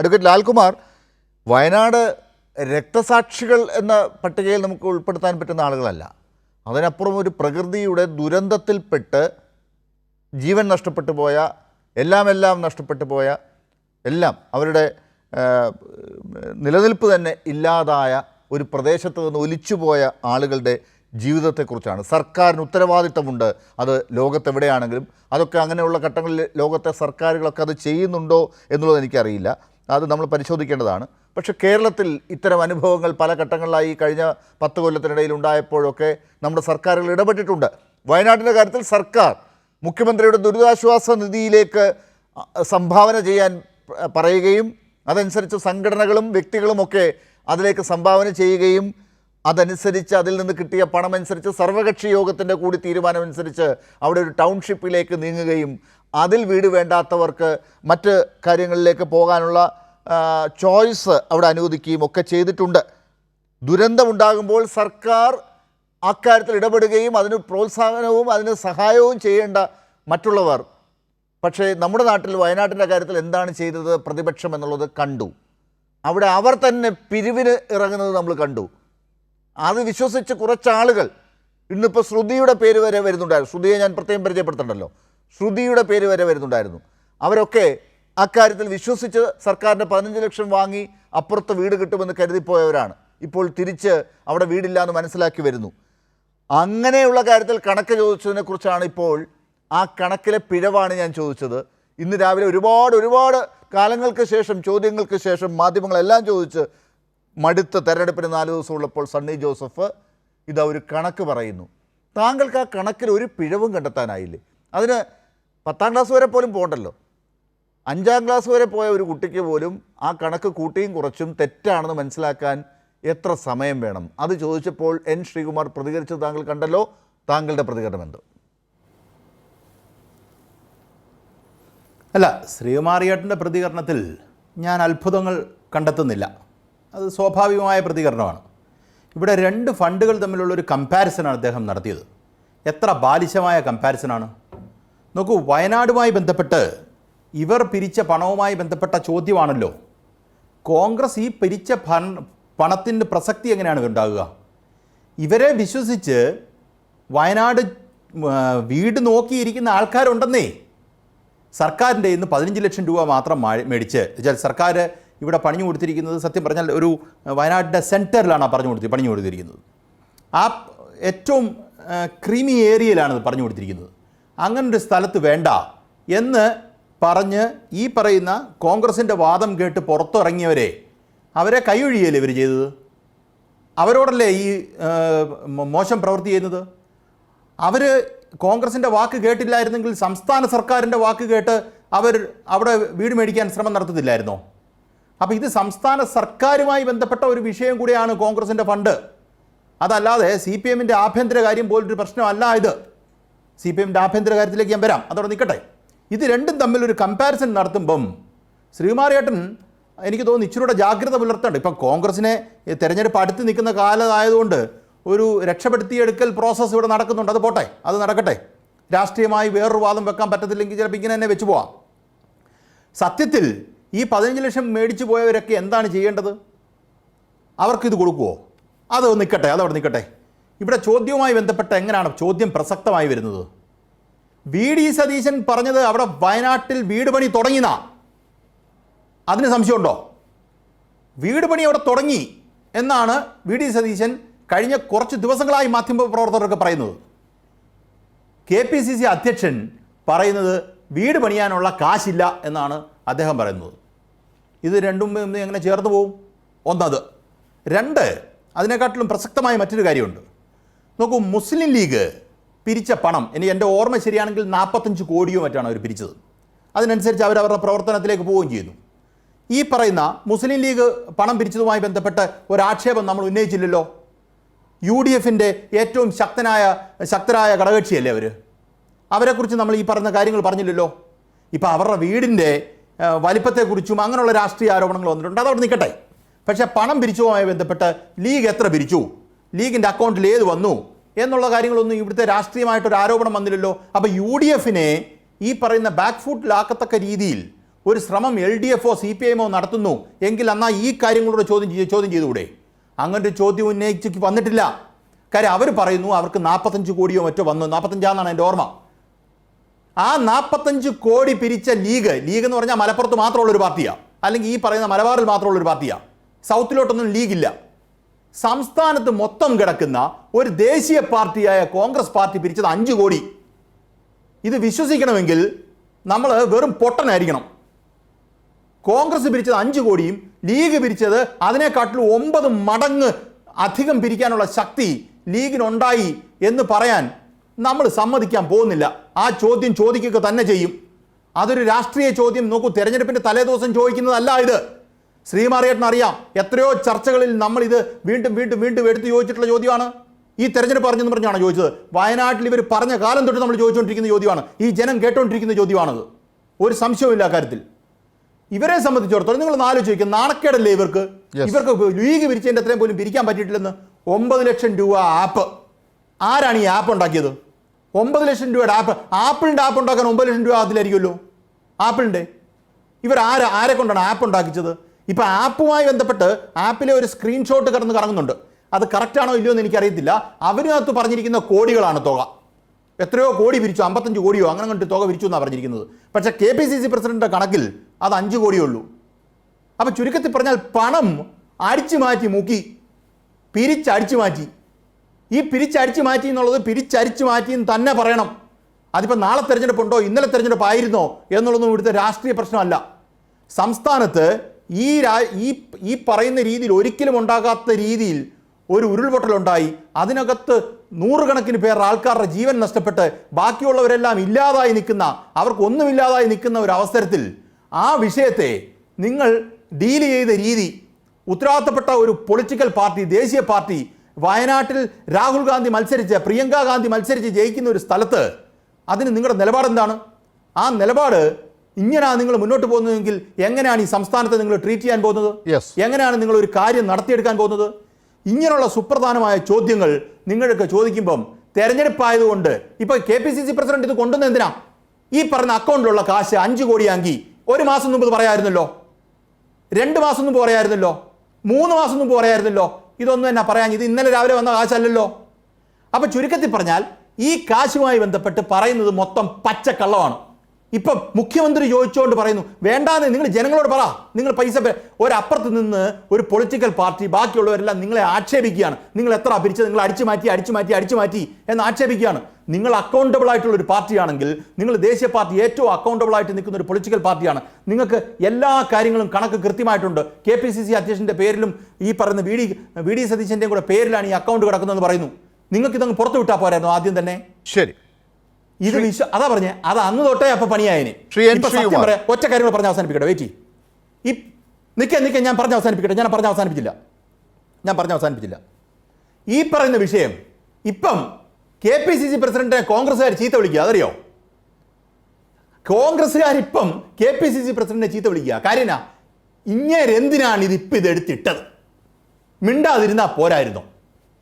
Advocate Lalkumar, Wayanad രക്തസാക്ഷികൾ എന്ന പട്ടികയിൽ നമുക്ക് ഉൾപ്പെടുത്താൻ പറ്റുന്ന ആളുകളല്ല. അതിനപ്പുറം ഒരു പ്രകൃതിയുടെ ദുരന്തത്തിൽപ്പെട്ട് ജീവൻ നഷ്ടപ്പെട്ടു പോയ, എല്ലാം നഷ്ടപ്പെട്ടു പോയ, എല്ലാം അവരുടെ നിലനിൽപ്പ് തന്നെ ഇല്ലാതായ ഒരു പ്രദേശത്ത് നിന്ന് ഒലിച്ചുപോയ ആളുകളുടെ ജീവിതത്തെക്കുറിച്ചാണ്. സർക്കാരിന് ഉത്തരവാദിത്തമുണ്ട്, അത് ലോകത്തെവിടെയാണെങ്കിലും. അതൊക്കെ അങ്ങനെയുള്ള ഘട്ടങ്ങളിൽ ലോകത്തെ സർക്കാരുകളൊക്കെ അത് ചെയ്യുന്നുണ്ടോ എന്നുള്ളത് എനിക്കറിയില്ല, അത് നമ്മൾ പരിശോധിക്കേണ്ടതാണ്. പക്ഷേ കേരളത്തിൽ ഇത്തരം അനുഭവങ്ങൾ പല ഘട്ടങ്ങളിലായി കഴിഞ്ഞ 10 കൊല്ലത്തിനിടയിൽ ഉണ്ടായപ്പോഴൊക്കെ നമ്മുടെ സർക്കാരുകൾ ഇടപെട്ടിട്ടുണ്ട്. വയനാട്ടിൻ്റെ കാര്യത്തിൽ സർക്കാർ മുഖ്യമന്ത്രിയുടെ ദുരിതാശ്വാസ നിധിയിലേക്ക് സംഭാവന ചെയ്യാൻ പറയുകയും അതനുസരിച്ച് സംഘടനകളും വ്യക്തികളുമൊക്കെ അതിലേക്ക് സംഭാവന ചെയ്യുകയും അതനുസരിച്ച് അതിൽ നിന്ന് കിട്ടിയ പണമനുസരിച്ച് സർവകക്ഷി യോഗത്തിൻ്റെ കൂടി തീരുമാനമനുസരിച്ച് അവിടെ ഒരു ടൗൺഷിപ്പിലേക്ക് നീങ്ങുകയും അതിൽ വീട് വേണ്ടാത്തവർക്ക് മറ്റ് കാര്യങ്ങളിലേക്ക് പോകാനുള്ള ചോയ്സ് അവിടെ അനുവദിക്കുകയും ഒക്കെ ചെയ്തിട്ടുണ്ട്. ദുരന്തമുണ്ടാകുമ്പോൾ സർക്കാർ അക്കാര്യത്തിൽ ഇടപെടുകയും അതിന് പ്രോത്സാഹനവും അതിന് സഹായവും ചെയ്യേണ്ട മറ്റുള്ളവർ. പക്ഷേ നമ്മുടെ നാട്ടിൽ വയനാട്ടിൻ്റെ കാര്യത്തിൽ എന്താണ് ചെയ്തത് പ്രതിപക്ഷം എന്നുള്ളത് കണ്ടു. അവിടെ അവർ തന്നെ പിരിവിന് ഇറങ്ങുന്നത് നമ്മൾ കണ്ടു. അത് വിശ്വസിച്ച് കുറച്ചാളുകൾ, ഇന്നിപ്പോൾ ശ്രുതിയുടെ പേര് വരെ വരുന്നുണ്ടായിരുന്നു, ശ്രുതിയെ ഞാൻ പ്രത്യേകം പരിചയപ്പെടുത്തണ്ടല്ലോ, ശ്രുതിയുടെ പേര് വരെ വരുന്നുണ്ടായിരുന്നു. അവരൊക്കെ അക്കാര്യത്തിൽ വിശ്വസിച്ച് സർക്കാരിൻ്റെ 15 ലക്ഷം വാങ്ങി അപ്പുറത്ത് വീട് കിട്ടുമെന്ന് കരുതിപ്പോയവരാണ്. ഇപ്പോൾ തിരിച്ച് അവിടെ വീടില്ലാന്ന് മനസ്സിലാക്കി വരുന്നു. അങ്ങനെയുള്ള കാര്യത്തിൽ കണക്ക് ചോദിച്ചതിനെക്കുറിച്ചാണ് ഇപ്പോൾ ആ കണക്കിലെ പിഴവാണ് ഞാൻ ചോദിച്ചത്. ഇന്ന് രാവിലെ ഒരുപാട് കാലങ്ങൾക്ക് ശേഷം, ചോദ്യങ്ങൾക്ക് ശേഷം മാധ്യമങ്ങളെല്ലാം ചോദിച്ച് മടുത്ത് തെരഞ്ഞെടുപ്പിന് 4 ദിവസം ഉള്ളപ്പോൾ സണ്ണി ജോസഫ് ഇതാ ഒരു കണക്ക് പറയുന്നു. താങ്കൾക്ക് ആ കണക്കിൽ ഒരു പിഴവും കണ്ടെത്താനായില്ലേ? അതിന് 10ാം ക്ലാസ് വരെ പോലും പോകണ്ടല്ലോ. 5ാം ക്ലാസ് വരെ പോയ ഒരു കുട്ടിക്ക് പോലും ആ കണക്ക് കൂട്ടിയും കുറച്ചും തെറ്റാണെന്ന് മനസ്സിലാക്കാൻ എത്ര സമയം വേണം? അത് ചോദിച്ചപ്പോൾ എൻ ശ്രീകുമാർ പ്രതികരിച്ചത് താങ്കൾ കണ്ടല്ലോ. താങ്കളുടെ പ്രതികരണം എന്ത്? അല്ല, ശ്രീകുമാറിയേട്ടൻ്റെ പ്രതികരണത്തിൽ ഞാൻ അത്ഭുതങ്ങൾ കണ്ടെത്തുന്നില്ല. അത് സ്വാഭാവികമായ പ്രതികരണമാണ്. ഇവിടെ 2 ഫണ്ടുകൾ തമ്മിലുള്ളൊരു കമ്പാരിസനാണ് അദ്ദേഹം നടത്തിയത്. എത്ര ബാലിശമായ കമ്പാരിസനാണ് നോക്കൂ. വയനാടുമായി ബന്ധപ്പെട്ട് ഇവർ പിരിച്ച പണവുമായി ബന്ധപ്പെട്ട ചോദ്യമാണല്ലോ. കോൺഗ്രസ് ഈ പിരിച്ച പണത്തിൻ്റെ പ്രസക്തി എങ്ങനെയാണ് ഉണ്ടാകുക? ഇവരെ വിശ്വസിച്ച് വയനാട് വീട് നോക്കിയിരിക്കുന്ന ആൾക്കാരുണ്ടെന്നേ. സർക്കാരിൻ്റെ ഇന്ന് 15 ലക്ഷം രൂപ മാത്രം മേടിച്ച് സർക്കാർ ഇവിടെ പണിഞ്ഞു കൊടുത്തിരിക്കുന്നത്, സത്യം പറഞ്ഞാൽ ഒരു വയനാടിൻ്റെ സെൻറ്ററിലാണ് പണിഞ്ഞു കൊടുത്തിരിക്കുന്നത്. ആ ഏറ്റവും ക്രീമി ഏരിയയിലാണ് പണിഞ്ഞു കൊടുത്തിരിക്കുന്നത്. അങ്ങനൊരു സ്ഥലത്ത് വേണ്ട എന്ന് പറഞ്ഞ് ഈ പറയുന്ന കോൺഗ്രസിൻ്റെ വാദം കേട്ട് പുറത്തിറങ്ങിയവരെ അവരെ കൈയൊഴിയല്ലേ ഇവർ ചെയ്തത്? അവരോടല്ലേ ഈ മോശം പ്രവൃത്തി ചെയ്യുന്നത്? അവർ കോൺഗ്രസിൻ്റെ വാക്ക് കേട്ടില്ലായിരുന്നെങ്കിൽ സംസ്ഥാന സർക്കാരിൻ്റെ വാക്ക് കേട്ട് അവർ അവിടെ വീട് മേടിക്കാൻ ശ്രമം നടത്തത്തില്ലായിരുന്നോ? അപ്പോൾ ഇത് സംസ്ഥാന സർക്കാരുമായി ബന്ധപ്പെട്ട ഒരു വിഷയം കൂടിയാണ് കോൺഗ്രസിൻ്റെ ഫണ്ട്. അതല്ലാതെ CPM-ൻ്റെ ആഭ്യന്തര കാര്യം പോലൊരു പ്രശ്നമല്ല ഇത്. CPM-ൻ്റെ ആഭ്യന്തര കാര്യത്തിലേക്ക് ഞാൻ വരാം, അതോടെ നിൽക്കട്ടെ. ഇത് രണ്ടും തമ്മിലൊരു കമ്പാരിസൺ നടത്തുമ്പം ശ്രീകുമാറിയേട്ടൻ എനിക്ക് തോന്നുന്നു ഇച്ചിരൂടെ ജാഗ്രത പുലർത്തേണ്ട. ഇപ്പം കോൺഗ്രസിനെ തെരഞ്ഞെടുപ്പ് അടുത്ത് നിൽക്കുന്ന കാലമായതുകൊണ്ട് ഒരു രക്ഷപ്പെടുത്തിയെടുക്കൽ പ്രോസസ്സ് ഇവിടെ നടക്കുന്നുണ്ട്. അത് പോട്ടെ, അത് നടക്കട്ടെ. രാഷ്ട്രീയമായി വേറൊരു വാദം വെക്കാൻ പറ്റത്തില്ലെങ്കിൽ ചിലപ്പോൾ ഇങ്ങനെ തന്നെ വെച്ച് പോവാം. സത്യത്തിൽ ഈ 15 ലക്ഷം മേടിച്ചു പോയവരൊക്കെ എന്താണ് ചെയ്യേണ്ടത്? അവർക്കിത് കൊടുക്കുമോ? അത് നിൽക്കട്ടെ, അതവിടെ നിൽക്കട്ടെ. ഇവിടെ ചോദ്യവുമായി ബന്ധപ്പെട്ട എങ്ങനെയാണ് ചോദ്യം പ്രസക്തമായി വരുന്നത്? VD സതീശൻ പറഞ്ഞത് അവിടെ വയനാട്ടിൽ വീട് പണി തുടങ്ങിയെന്നാ. അതിന് സംശയമുണ്ടോ? വീട് പണി അവിടെ തുടങ്ങി എന്നാണ് VD സതീശൻ കഴിഞ്ഞ കുറച്ച് ദിവസങ്ങളായി മാധ്യമപ്രവർത്തകർക്ക് പറയുന്നത്. KPCC അധ്യക്ഷൻ പറയുന്നത് വീട് പണിയാനുള്ള കാശില്ല എന്നാണ് അദ്ദേഹം പറയുന്നത്. ഇത് രണ്ടും എങ്ങനെ ചേർന്ന് പോവും? ഒന്നത്. 2, അതിനെക്കാട്ടിലും പ്രസക്തമായ മറ്റൊരു കാര്യമുണ്ട്. നോക്കൂ, മുസ്ലിം ലീഗ് പിരിച്ച പണം, എൻ്റെ ഓർമ്മ ശരിയാണെങ്കിൽ 45 കോടിയോ മറ്റാണ് അവർ പിരിച്ചത്. അതിനനുസരിച്ച് അവരവരുടെ പ്രവർത്തനത്തിലേക്ക് പോവുകയും ചെയ്തു. ഈ പറയുന്ന മുസ്ലിം ലീഗ് പണം പിരിച്ചതുമായി ബന്ധപ്പെട്ട് ഒരാക്ഷേപം നമ്മൾ ഉന്നയിച്ചില്ലല്ലോ. UDF-ൻ്റെ ഏറ്റവും ശക്തരായ ഘടകകക്ഷിയല്ലേ അവരെക്കുറിച്ച് നമ്മൾ ഈ പറയുന്ന കാര്യങ്ങൾ പറഞ്ഞില്ലല്ലോ. ഇപ്പോൾ അവരുടെ വീടിൻ്റെ വലിപ്പത്തെക്കുറിച്ചും അങ്ങനെയുള്ള രാഷ്ട്രീയ ആരോപണങ്ങൾ വന്നിട്ടുണ്ട്. അതവിടെ നിൽക്കട്ടെ. പക്ഷേ പണം പിരിച്ചതുമായി ബന്ധപ്പെട്ട് ലീഗ് എത്ര പിരിച്ചു, ലീഗിൻ്റെ അക്കൗണ്ടിൽ ഏത് വന്നു എന്നുള്ള കാര്യങ്ങളൊന്നും ഇവിടുത്തെ രാഷ്ട്രീയമായിട്ടൊരു ആരോപണം വന്നില്ലല്ലോ. അപ്പോൾ UDF-നെ ഈ പറയുന്ന ബാക്ക് ഫുട്ടിലാക്കത്തക്ക രീതിയിൽ ഒരു ശ്രമം LDFോ CPIMോ നടത്തുന്നു എങ്കിൽ എന്നാൽ ഈ കാര്യങ്ങളോട് ചോദ്യം ചെയ്തുകൂടെ? അങ്ങനൊരു ചോദ്യം ഉന്നയിച്ച് വന്നിട്ടില്ല. കാര്യം അവർ പറയുന്നു അവർക്ക് 45 കോടിയോ മറ്റോ വന്നു, 45 എൻ്റെ ഓർമ്മ. ആ 45 കോടി പിരിച്ച ലീഗ് എന്ന് പറഞ്ഞാൽ മലപ്പുറത്ത് മാത്രമുള്ളൊരു പാർട്ടിയാണ്, അല്ലെങ്കിൽ ഈ പറയുന്ന മലബാറിൽ മാത്രമുള്ളൊരു പാർട്ടിയാണ്. സൗത്തിലോട്ടൊന്നും ലീഗില്ല. സംസ്ഥാനത്ത് മൊത്തം കിടക്കുന്ന ഒരു ദേശീയ പാർട്ടിയായ കോൺഗ്രസ് പാർട്ടി പിരിച്ചത് 5 കോടി. ഇത് വിശ്വസിക്കണമെങ്കിൽ നമ്മൾ വെറും പൊട്ടനായിരിക്കണം. കോൺഗ്രസ് പിരിച്ചത് 5 കോടിയും ലീഗ് പിരിച്ചത് അതിനെക്കാട്ടിലും 9 മടങ്ങ് അധികം പിരിക്കാനുള്ള ശക്തി ലീഗിനുണ്ടായി എന്ന് പറയാൻ നമ്മൾ സമ്മതിക്കാൻ പോകുന്നില്ല. ആ ചോദ്യം ചോദിക്കുക തന്നെ ചെയ്യും. അതൊരു രാഷ്ട്രീയ ചോദ്യം. നോക്കൂ, തെരഞ്ഞെടുപ്പിൻ്റെ തലേദിവസം ചോദിക്കുന്നതല്ല ഇത്. ശ്രീമാറിയേട്ടന് അറിയാം, എത്രയോ ചർച്ചകളിൽ നമ്മൾ ഇത് വീണ്ടും വീണ്ടും വീണ്ടും എടുത്ത് ചോദിച്ചിട്ടുള്ള ചോദ്യമാണ്. ഈ തെരഞ്ഞെടുപ്പ് പറഞ്ഞെന്ന് പറഞ്ഞാണ് ചോദിച്ചത്. വയനാട്ടിൽ ഇവർ പറഞ്ഞ കാലം തൊട്ട് നമ്മൾ ചോദിച്ചുകൊണ്ടിരിക്കുന്ന ചോദ്യമാണ്. ഈ ജനം കേട്ടുകൊണ്ടിരിക്കുന്ന ചോദ്യമാണത്. ഒരു സംശയവുമില്ല കാര്യത്തിൽ. ഇവരെ സംബന്ധിച്ചിടത്തോളം നിങ്ങൾ ആലോചിക്കുക, നാണക്കേടല്ലേ ഇവർക്ക്? ഇവർക്ക് ലീഗ് പിരിച്ചതിൻ്റെ അത്രയും പോലും പിരിക്കാൻ പറ്റിയിട്ടില്ലെന്ന്. 9 ലക്ഷം രൂപ ആപ്പ്. ആരാണ് ഈ ആപ്പ് ഉണ്ടാക്കിയത്? 9 ലക്ഷം രൂപയുടെ ആപ്പ്. ആപ്പിളിൻ്റെ ആപ്പ് ഉണ്ടാക്കാൻ 9 ലക്ഷം രൂപ അതിലായിരിക്കുമല്ലോ. ആപ്പിളിൻ്റെ ഇവർ ആരെ കൊണ്ടാണ് ആപ്പ് ഉണ്ടാക്കിച്ചത്? ഇപ്പം ആപ്പുമായി ബന്ധപ്പെട്ട് ആപ്പിലെ ഒരു സ്ക്രീൻഷോട്ട് കറങ്ങുന്നുണ്ട്. അത് കറക്റ്റാണോ ഇല്ലയോ എന്ന് എനിക്കറിയത്തില്ല. അവരിനകത്ത് പറഞ്ഞിരിക്കുന്ന കോടികളാണ് തുക. എത്രയോ കോടി പിരിച്ചു, 55 കോടിയോ അങ്ങനെ കണ്ട് തുക പിരിച്ചു എന്നാണ് പറഞ്ഞിരിക്കുന്നത്. പക്ഷേ KPCC പ്രസിഡന്റിൻ്റെ കണക്കിൽ അത് 5 കോടിയേ ഉള്ളൂ. അപ്പോൾ ചുരുക്കത്തിൽ പറഞ്ഞാൽ പണം അടിച്ചു മാറ്റി മുക്കി, പിരിച്ചടിച്ചു മാറ്റി. ഈ പിരിച്ചടിച്ചു മാറ്റി എന്നുള്ളത് പിരിച്ചടിച്ചു മാറ്റി എന്ന് തന്നെ പറയണം. അതിപ്പോൾ നാളെ തെരഞ്ഞെടുപ്പുണ്ടോ ഇന്നലെ തെരഞ്ഞെടുപ്പ് ആയിരുന്നോ എന്നുള്ളതൊന്നും ഇവിടുത്തെ രാഷ്ട്രീയ പ്രശ്നമല്ല. സംസ്ഥാനത്ത് ഈ പറയുന്ന രീതിയിൽ ഒരിക്കലും ഉണ്ടാകാത്ത രീതിയിൽ ഒരു ഉരുൾപൊട്ടലുണ്ടായി. അതിനകത്ത് നൂറുകണക്കിന് പേർ ആൾക്കാരുടെ ജീവൻ നഷ്ടപ്പെട്ട് ബാക്കിയുള്ളവരെല്ലാം ഇല്ലാതായി നിൽക്കുന്ന, അവർക്കൊന്നുമില്ലാതായി നിൽക്കുന്ന ഒരു അവസരത്തിൽ ആ വിഷയത്തെ നിങ്ങൾ ഡീൽ ചെയ്ത രീതി, ഉത്തരവാദിത്തപ്പെട്ട ഒരു പൊളിറ്റിക്കൽ പാർട്ടി, ദേശീയ പാർട്ടി, വയനാട്ടിൽ രാഹുൽ ഗാന്ധി മത്സരിച്ച്, പ്രിയങ്ക ഗാന്ധി മത്സരിച്ച് ജയിക്കുന്ന ഒരു സ്ഥലത്ത് അതിന് നിങ്ങളുടെ നിലപാട് എന്താണ്? ആ നിലപാട് ഇങ്ങനെയാണ് നിങ്ങൾ മുന്നോട്ട് പോകുന്നതെങ്കിൽ എങ്ങനെയാണ് ഈ സംസ്ഥാനത്തെ നിങ്ങൾ ട്രീറ്റ് ചെയ്യാൻ പോകുന്നത്? എങ്ങനെയാണ് നിങ്ങൾ ഒരു കാര്യം നടത്തിയെടുക്കാൻ പോകുന്നത്? ഇങ്ങനെയുള്ള സുപ്രധാനമായ ചോദ്യങ്ങൾ നിങ്ങൾക്ക് ചോദിക്കുമ്പം തെരഞ്ഞെടുപ്പായതുകൊണ്ട് ഇപ്പോൾ KPCC പ്രസിഡന്റ് ഇത് കൊണ്ടുവന്ന എന്തിനാ? ഈ പറഞ്ഞ അക്കൗണ്ടിലുള്ള കാശ് 5 കോടിയാങ്കി 1 മാസം മുമ്പ് പറയാമായിരുന്നല്ലോ, 2 മാസം മുമ്പ് പറയാമായിരുന്നല്ലോ, 3 മാസം മുമ്പ് പറയാമായിരുന്നല്ലോ. ഇതൊന്നും എന്നാ പറയാൻ? ഇത് ഇന്നലെ രാവിലെ വന്ന കാശല്ലല്ലോ. അപ്പോൾ ചുരുക്കത്തിൽ പറഞ്ഞാൽ ഈ കാശുമായി ബന്ധപ്പെട്ട് പറയുന്നത് മൊത്തം പച്ചക്കള്ളമാണ്. ഇപ്പം മുഖ്യമന്ത്രി ചോദിച്ചുകൊണ്ട് പറയുന്നു വേണ്ടാന്ന്. നിങ്ങൾ ജനങ്ങളോട് പറ, നിങ്ങൾ പൈസ ഒരപ്പുറത്ത് നിന്ന് ഒരു പൊളിറ്റിക്കൽ പാർട്ടി ബാക്കിയുള്ളവരെല്ലാം നിങ്ങളെ ആക്ഷേപിക്കുകയാണ്. നിങ്ങൾ എത്ര പിരിച്ചത്, നിങ്ങൾ അടിച്ചു മാറ്റി എന്ന് ആക്ഷേപിക്കുകയാണ്. നിങ്ങൾ അക്കൗണ്ടബിൾ ആയിട്ടുള്ള ഒരു പാർട്ടിയാണെങ്കിൽ, നിങ്ങൾ ദേശീയ പാർട്ടി ഏറ്റവും അക്കൗണ്ടബിൾ ആയിട്ട് നിൽക്കുന്ന ഒരു പൊളിറ്റിക്കൽ പാർട്ടിയാണ്. നിങ്ങൾക്ക് എല്ലാ കാര്യങ്ങളും കണക്ക് കൃത്യമായിട്ടുണ്ട്. KPCC അധ്യക്ഷൻ്റെ പേരിലും ഈ പറയുന്ന വി ഡി സതീശൻ്റെയും കൂടെ പേരിലാണ് ഈ അക്കൗണ്ട് കിടക്കുന്നതെന്ന് പറയുന്നു. നിങ്ങൾക്ക് ഇതങ്ങ് പുറത്തു വിട്ടാൽ പോരായിരുന്നു ആദ്യം തന്നെ? ശരി, ഇത് അതാ പറഞ്ഞേ, അത് അന്ന് തൊട്ടേ അപ്പൊ പണിയായതിന്. ഒറ്റ കാര്യങ്ങൾ പറഞ്ഞ് അവസാനിപ്പിക്കട്ടെ. വെയിറ്റ് നിൽക്കാൻ ഞാൻ പറഞ്ഞ് അവസാനിപ്പിക്കട്ടെ. ഞാൻ പറഞ്ഞ് അവസാനിപ്പിച്ചില്ല. ഈ പറയുന്ന വിഷയം ഇപ്പം KPCC പ്രസിഡന്റിനെ കോൺഗ്രസ്സുകാർ ചീത്ത വിളിക്കുക. അതറിയോ? കോൺഗ്രസ്സുകാരിപ്പം KPCC പ്രസിഡന്റിനെ ചീത്ത വിളിക്കുക. കാര്യനാ, ഇങ്ങേരെന്തിനാണ് ഇതെടുത്തിട്ടത്? മിണ്ടാതിരുന്നാൽ പോരായിരുന്നോ?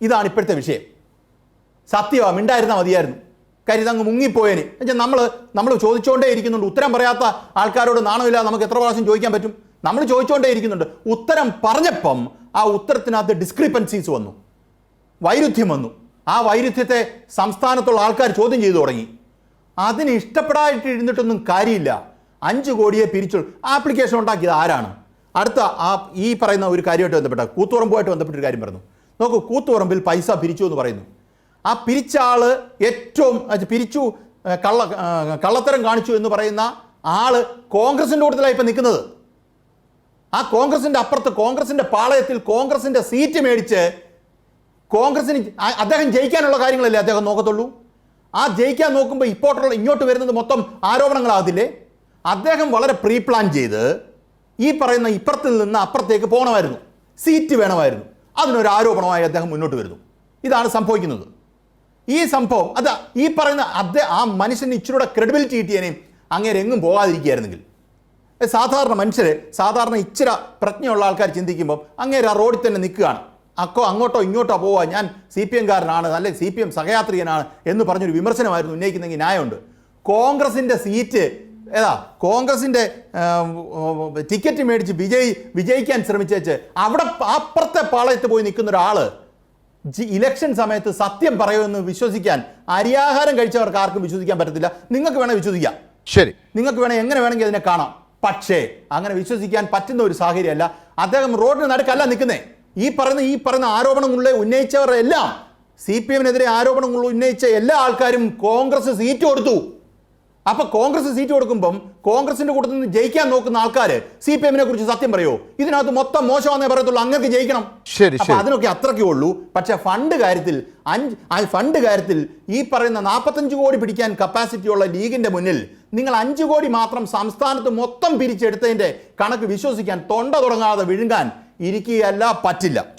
ഇതാണ് ഇപ്പോഴത്തെ വിഷയം. സത്യമാ, മിണ്ടായിരുന്നാൽ മതിയായിരുന്നു. കാര്യം ഇതങ്ങ് മുങ്ങിപ്പോയേന്. എന്നുവെച്ചാൽ നമ്മൾ ചോദിച്ചുകൊണ്ടേ ഇരിക്കുന്നുണ്ട്. ഉത്തരം പറയാത്ത ആൾക്കാരോട് നാണമില്ല. നമുക്ക് എത്ര പ്രാവശ്യം ചോദിക്കാൻ പറ്റും? നമ്മൾ ചോദിച്ചുകൊണ്ടേ ഇരിക്കുന്നുണ്ട്. ഉത്തരം പറഞ്ഞപ്പം ആ ഉത്തരത്തിനകത്ത് ഡിസ്ക്രിപ്പൻസീസ് വന്നു, വൈരുദ്ധ്യം വന്നു. ആ വൈരുദ്ധ്യത്തെ സംസ്ഥാനത്തുള്ള ആൾക്കാർ ചോദ്യം ചെയ്തു തുടങ്ങി. അതിന് ഇഷ്ടപ്പെടായിട്ട് ഇരുന്നിട്ടൊന്നും കാര്യമില്ല. 5 കോടിയെ പിരിച്ചു. ആപ്ലിക്കേഷൻ ഉണ്ടാക്കിയത് ആരാണ്? അടുത്ത ഈ പറയുന്ന ഒരു കാര്യമായിട്ട് ബന്ധപ്പെട്ട കൂത്തുപറമ്പുമായിട്ട് ബന്ധപ്പെട്ടൊരു കാര്യം പറഞ്ഞു. നോക്കൂ, കൂത്തുപറമ്പിൽ പൈസ പിരിച്ചു എന്ന് പറയുന്നു. ആ പിരിച്ച ആള് പിരിച്ചു കള്ളത്തരം കാണിച്ചു എന്ന് പറയുന്ന ആള് കോൺഗ്രസിൻ്റെ കൂട്ടത്തിലാണ് ഇപ്പം നിൽക്കുന്നത്. ആ കോൺഗ്രസിൻ്റെ അപ്പുറത്ത്, കോൺഗ്രസിൻ്റെ പാളയത്തിൽ കോൺഗ്രസിൻ്റെ സീറ്റ് മേടിച്ച് കോൺഗ്രസിന് അദ്ദേഹം ജയിക്കാനുള്ള കാര്യങ്ങളല്ലേ അദ്ദേഹം നോക്കത്തുള്ളൂ. ആ ജയിക്കാൻ നോക്കുമ്പോൾ ഇങ്ങോട്ട് വരുന്നത് മൊത്തം ആരോപണങ്ങളാകത്തില്ലേ? അദ്ദേഹം വളരെ പ്രീ പ്ലാൻ ചെയ്ത് ഈ പറയുന്ന ഇപ്പുറത്തിൽ നിന്ന് അപ്പുറത്തേക്ക് പോകണമായിരുന്നു, സീറ്റ് വേണമായിരുന്നു. അതിനൊരു ആരോപണമായി അദ്ദേഹം മുന്നോട്ട് വരുന്നു. ഇതാണ് സംഭവിക്കുന്നത്. ഈ സംഭവം ഈ പറയുന്ന ആ മനുഷ്യന് ഇച്ചിരൂടെ ക്രെഡിബിലിറ്റി കിട്ടിയതിനെയും അങ്ങേരെ എങ്ങും പോകാതിരിക്കുകയായിരുന്നെങ്കിൽ, സാധാരണ ഇച്ചിരി പ്രജ്ഞയുള്ള ആൾക്കാർ ചിന്തിക്കുമ്പോൾ അങ്ങേര് ആ റോഡിൽ തന്നെ നിൽക്കുകയാണ്. അങ്ങോട്ടോ ഇങ്ങോട്ടോ പോവുക, ഞാൻ CPM കാരനാണ് അല്ലെങ്കിൽ CPM സഹയാത്രികനാണ് എന്ന് പറഞ്ഞൊരു വിമർശനമായിരുന്നു ഉന്നയിക്കുന്നെങ്കിൽ ന്യായമുണ്ട്. കോൺഗ്രസിൻ്റെ സീറ്റ് ഏതാ കോൺഗ്രസിൻ്റെ ടിക്കറ്റ് മേടിച്ച് വിജയിക്കാൻ ശ്രമിച്ചേച്ച് അവിടെ അപ്പുറത്തെ പാളയത്ത് പോയി നിൽക്കുന്ന ഒരാൾ ഇലക്ഷൻ സമയത്ത് സത്യം പറയുമെന്ന് വിശ്വസിക്കാൻ അരിയാഹാരം കഴിച്ചവർക്ക് ആർക്കും വിശ്വസിക്കാൻ പറ്റത്തില്ല. നിങ്ങൾക്ക് വേണേൽ വിശ്വസിക്കാം, ശരി, നിങ്ങൾക്ക് വേണേൽ എങ്ങനെ വേണമെങ്കിൽ അതിനെ കാണാം. പക്ഷേ അങ്ങനെ വിശ്വസിക്കാൻ പറ്റുന്ന ഒരു സാഹചര്യമല്ല. അദ്ദേഹം റോഡിന് നടുക്കല്ല നിൽക്കുന്നേ. ഈ പറയുന്ന ആരോപണങ്ങളിൽ ഉന്നയിച്ചവരെല്ലാം CPM-നെതിരെ ആരോപണങ്ങൾ ഉന്നയിച്ച എല്ലാ ആൾക്കാരും കോൺഗ്രസ് സീറ്റ് കൊടുത്തു. അപ്പൊ കോൺഗ്രസ് സീറ്റ് കൊടുക്കുമ്പം കോൺഗ്രസിന്റെ കൂട്ടത്തിൽ നിന്ന് ജയിക്കാൻ നോക്കുന്ന ആൾക്കാർ CPM-നെ കുറിച്ച് സത്യം പറയോ? ഇതിനകത്ത് മൊത്തം മോശമാണെന്നേ പറയത്തുള്ളൂ. അങ്ങനെ ജയിക്കണം. അപ്പൊ അതിനൊക്കെ അത്രയ്ക്കേ ഉള്ളൂ. പക്ഷെ ഫണ്ട് കാര്യത്തിൽ ഈ പറയുന്ന 45 കോടി പിടിക്കാൻ കപ്പാസിറ്റി ഉള്ള ലീഗിന്റെ മുന്നിൽ നിങ്ങൾ 5 കോടി മാത്രം സംസ്ഥാനത്ത് മൊത്തം പിരിച്ചെടുത്തതിന്റെ കണക്ക് വിശ്വസിക്കാൻ തൊണ്ട തുടങ്ങാതെ വിഴുങ്ങാൻ ഇരിക്കുകയല്ല, പറ്റില്ല.